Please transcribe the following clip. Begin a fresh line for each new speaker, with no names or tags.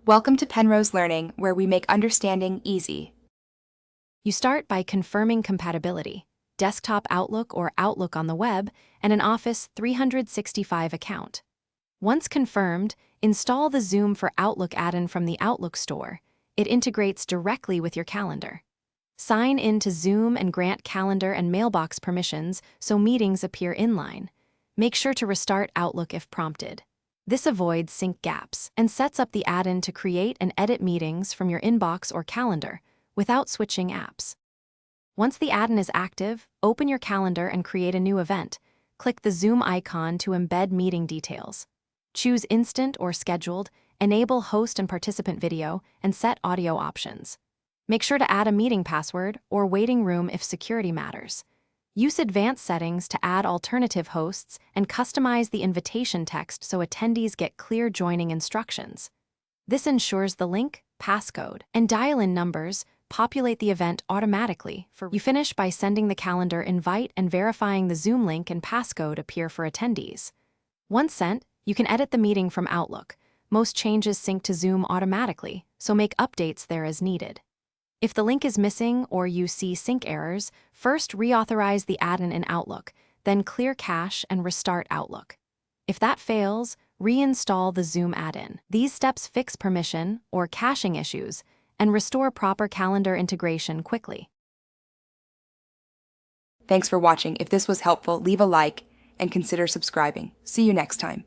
Welcome to Penrose Learning, where we make understanding easy.
You start by confirming compatibility, desktop Outlook or Outlook on the web, and an Office 365 account. Once confirmed, install the Zoom for Outlook add-in from the Outlook store. It integrates directly with your calendar. Sign in to Zoom and grant calendar and mailbox permissions so meetings appear inline. Make sure to restart Outlook if prompted. This avoids sync gaps and sets up the add-in to create and edit meetings from your inbox or calendar without switching apps. Once the add-in is active, open your calendar and create a new event. Click the Zoom icon to embed meeting details. Choose instant or scheduled, enable host and participant video, and set audio options. Make sure to add a meeting password or waiting room if security matters. Use advanced settings to add alternative hosts and customize the invitation text so attendees get clear joining instructions. This ensures the link, passcode, and dial-in numbers populate the event automatically. You finish by sending the calendar invite and verifying the Zoom link and passcode appear for attendees. Once sent, you can edit the meeting from Outlook. Most changes sync to Zoom automatically, so make updates there as needed. If the link is missing or you see sync errors, first reauthorize the add-in in Outlook, then clear cache and restart Outlook. If that fails, reinstall the Zoom add-in. These steps fix permission or caching issues and restore proper calendar integration quickly.
Thanks for watching. If this was helpful, leave a like and consider subscribing. See you next time.